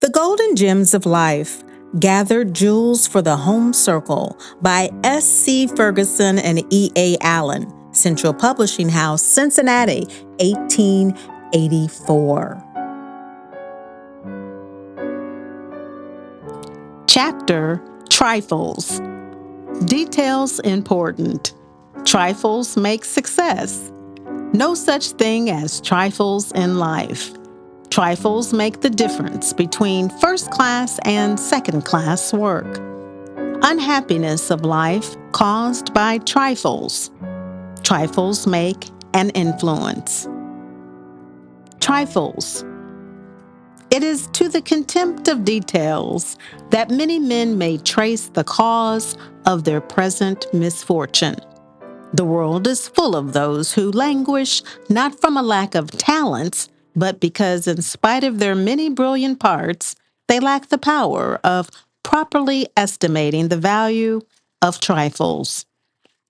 The Golden Gems of Life, Gathered Jewels for the Home Circle by S.C. Ferguson and E.A. Allen, Central Publishing House, Cincinnati, 1884. Chapter Trifles. Details important. Trifles make success. No such thing as trifles in life. Trifles make the difference between first-class and second-class work. Unhappiness of life caused by trifles. Trifles make an influence. Trifles. It is to the contempt of details that many men may trace the cause of their present misfortune. The world is full of those who languish not from a lack of talents, but because in spite of their many brilliant parts, they lack the power of properly estimating the value of trifles.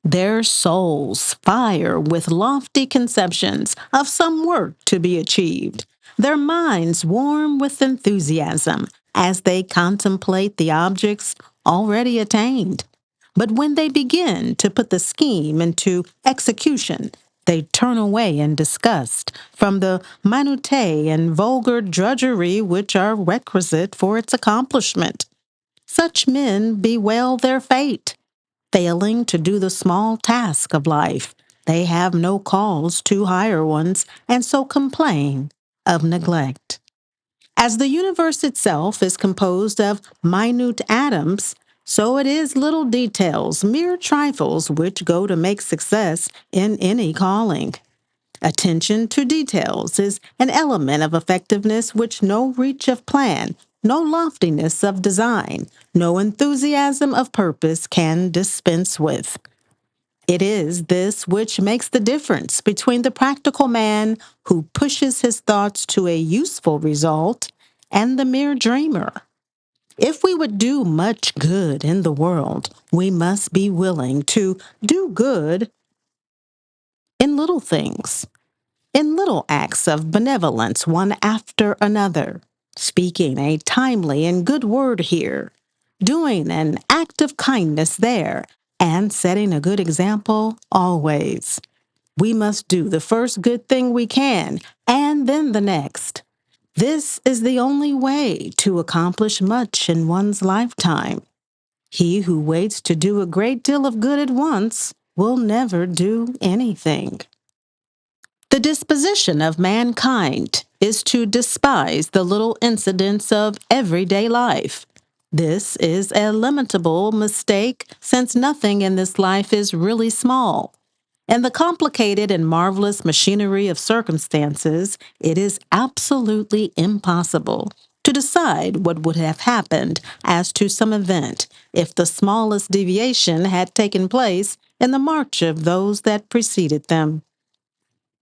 Their souls fire with lofty conceptions of some work to be achieved. Their minds warm with enthusiasm as they contemplate the objects already attained. But when they begin to put the scheme into execution, they turn away in disgust from the minutiae and vulgar drudgery which are requisite for its accomplishment. Such men bewail their fate. Failing to do the small task of life, they have no cause to higher ones, and so complain of neglect. As the universe itself is composed of minute atoms, so it is little details, mere trifles, which go to make success in any calling. Attention to details is an element of effectiveness which no reach of plan, no loftiness of design, no enthusiasm of purpose can dispense with. It is this which makes the difference between the practical man who pushes his thoughts to a useful result and the mere dreamer. If we would do much good in the world, we must be willing to do good in little things, in little acts of benevolence one after another, speaking a timely and good word here, doing an act of kindness there, and setting a good example always. We must do the first good thing we can, and then the next. This is the only way to accomplish much in one's lifetime. He who waits to do a great deal of good at once will never do anything. The disposition of mankind is to despise the little incidents of everyday life. This is a lamentable mistake, since nothing in this life is really small. In the complicated and marvelous machinery of circumstances, it is absolutely impossible to decide what would have happened as to some event if the smallest deviation had taken place in the march of those that preceded them.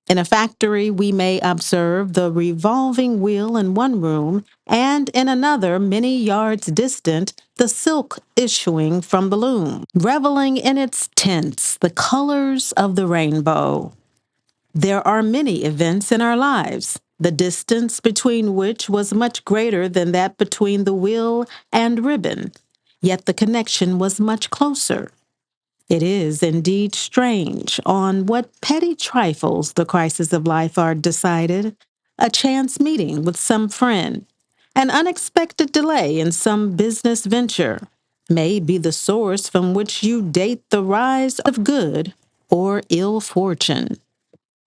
In a factory, we may observe the revolving wheel in one room, and in another, many yards distant, the silk issuing from the loom, reveling in its tints, the colors of the rainbow. There are many events in our lives, the distance between which was much greater than that between the wheel and ribbon, yet the connection was much closer. It is indeed strange on what petty trifles the crises of life are decided. A chance meeting with some friend, an unexpected delay in some business venture, may be the source from which you date the rise of good or ill fortune.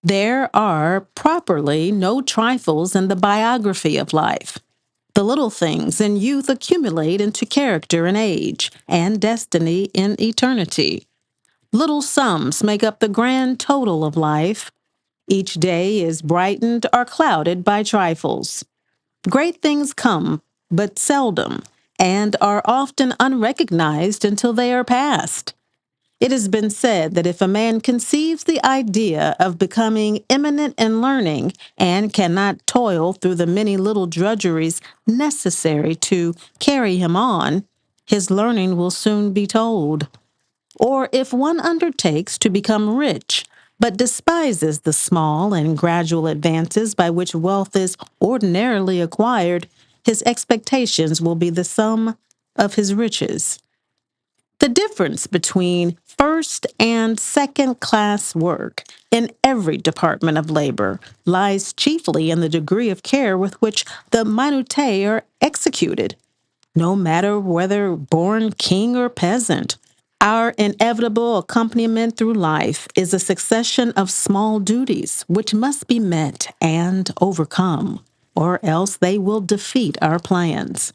There are properly no trifles in the biography of life. The little things in youth accumulate into character in age, and destiny in eternity. Little sums make up the grand total of life. Each day is brightened or clouded by trifles. Great things come but seldom, and are often unrecognized until they are past. It has been said that if a man conceives the idea of becoming eminent in learning and cannot toil through the many little drudgeries necessary to carry him on, his learning will soon be told. Or if one undertakes to become rich, but despises the small and gradual advances by which wealth is ordinarily acquired, his expectations will be the sum of his riches. The difference between first and second class work in every department of labor lies chiefly in the degree of care with which the minutiae are executed. No matter whether born king or peasant, our inevitable accompaniment through life is a succession of small duties which must be met and overcome, or else they will defeat our plans.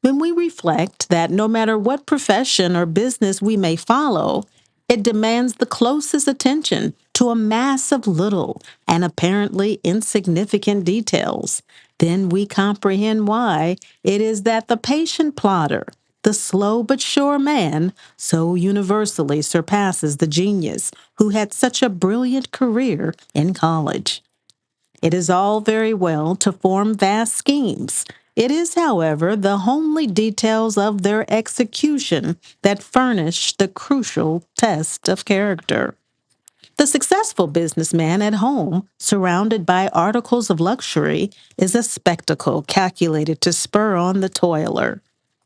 When we reflect that no matter what profession or business we may follow, it demands the closest attention to a mass of little and apparently insignificant details, then we comprehend why it is that the patient plodder, the slow but sure man, so universally surpasses the genius who had such a brilliant career in college. It is all very well to form vast schemes. It is, however, the homely details of their execution that furnish the crucial test of character. The successful businessman at home, surrounded by articles of luxury, is a spectacle calculated to spur on the toiler.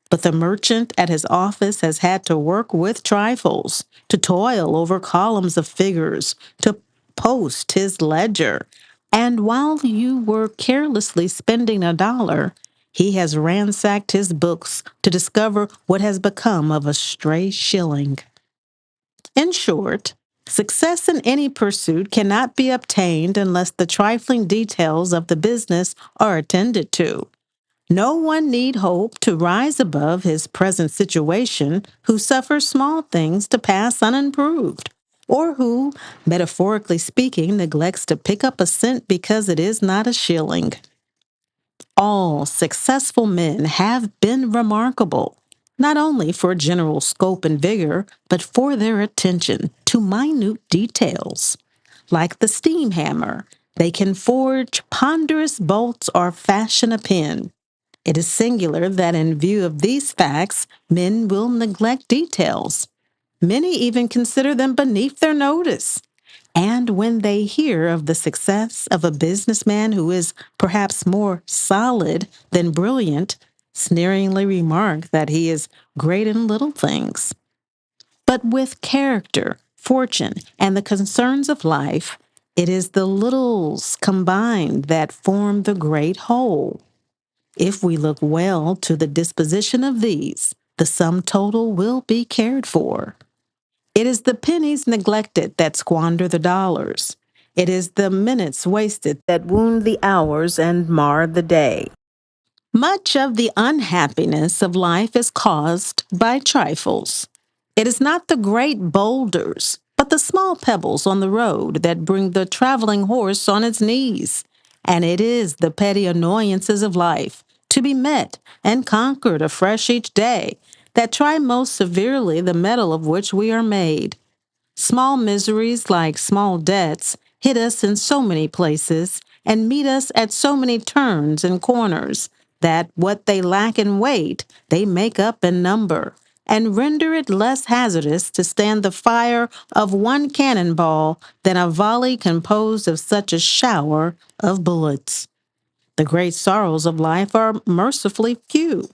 But the merchant at his office has had to work with trifles, to toil over columns of figures, to post his ledger. And while you were carelessly spending $1, he has ransacked his books to discover what has become of a stray shilling. In short, success in any pursuit cannot be obtained unless the trifling details of the business are attended to. No one need hope to rise above his present situation who suffers small things to pass unimproved, or who, metaphorically speaking, neglects to pick up a cent because it is not a shilling. All successful men have been remarkable, not only for general scope and vigor, but for their attention to minute details. Like the steam hammer, they can forge ponderous bolts or fashion a pen. It is singular that in view of these facts, men will neglect details. Many even consider them beneath their notice. And when they hear of the success of a businessman who is perhaps more solid than brilliant, sneeringly remark that he is great in little things. But with character, fortune, and the concerns of life, it is the littles combined that form the great whole. If we look well to the disposition of these, the sum total will be cared for. It is the pennies neglected that squander the dollars. It is the minutes wasted that wound the hours and mar the day. Much of the unhappiness of life is caused by trifles. It is not the great boulders, but the small pebbles on the road that bring the traveling horse on its knees. And it is the petty annoyances of life, to be met and conquered afresh each day, that try most severely the metal of which we are made. Small miseries, like small debts, hit us in so many places and meet us at so many turns and corners that what they lack in weight, they make up in number, and render it less hazardous to stand the fire of one cannonball than a volley composed of such a shower of bullets. The great sorrows of life are mercifully few,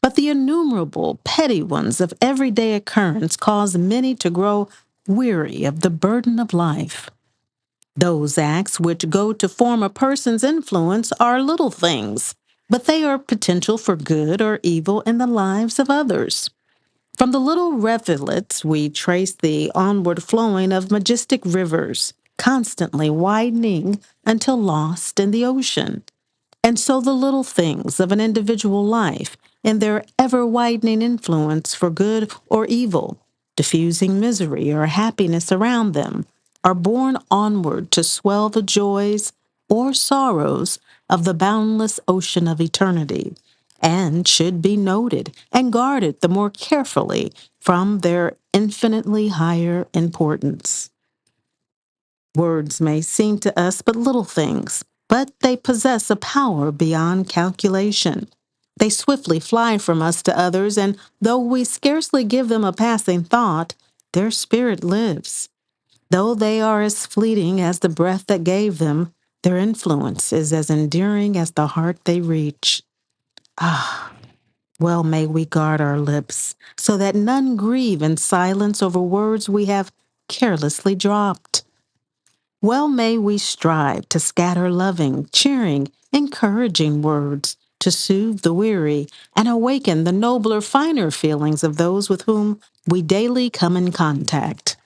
but the innumerable petty ones of everyday occurrence cause many to grow weary of the burden of life. Those acts which go to form a person's influence are little things, but they are potential for good or evil in the lives of others. From the little rivulets, we trace the onward flowing of majestic rivers, constantly widening until lost in the ocean. And so the little things of an individual life, in their ever widening influence for good or evil, diffusing misery or happiness around them, are borne onward to swell the joys or sorrows of the boundless ocean of eternity, and should be noted and guarded the more carefully from their infinitely higher importance. Words may seem to us but little things, but they possess a power beyond calculation. They swiftly fly from us to others, and though we scarcely give them a passing thought, their spirit lives. Though they are as fleeting as the breath that gave them, their influence is as enduring as the heart they reach. Ah, well may we guard our lips, so that none grieve in silence over words we have carelessly dropped. Well may we strive to scatter loving, cheering, encouraging words to soothe the weary and awaken the nobler, finer feelings of those with whom we daily come in contact.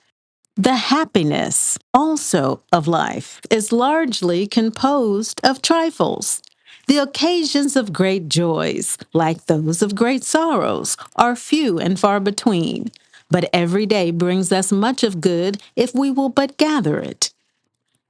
The happiness also of life is largely composed of trifles. The occasions of great joys, like those of great sorrows, are few and far between, but every day brings us much of good if we will but gather it.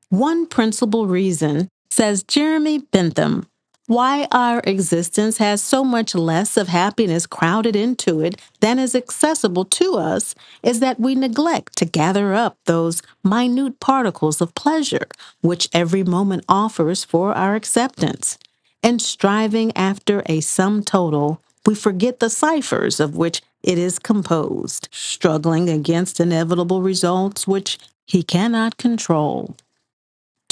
One principal reason, says Jeremy Bentham, why our existence has so much less of happiness crowded into it than is accessible to us is that we neglect to gather up those minute particles of pleasure which every moment offers for our acceptance. And striving after a sum total, we forget the ciphers of which it is composed, struggling against inevitable results which he cannot control.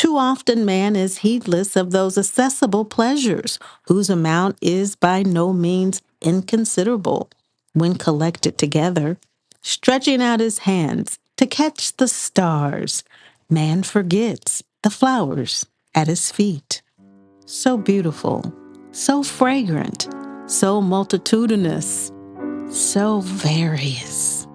Too often, man is heedless of those accessible pleasures, whose amount is by no means inconsiderable when collected together. Stretching out his hands to catch the stars, man forgets the flowers at his feet. So beautiful, so fragrant, so multitudinous, so various.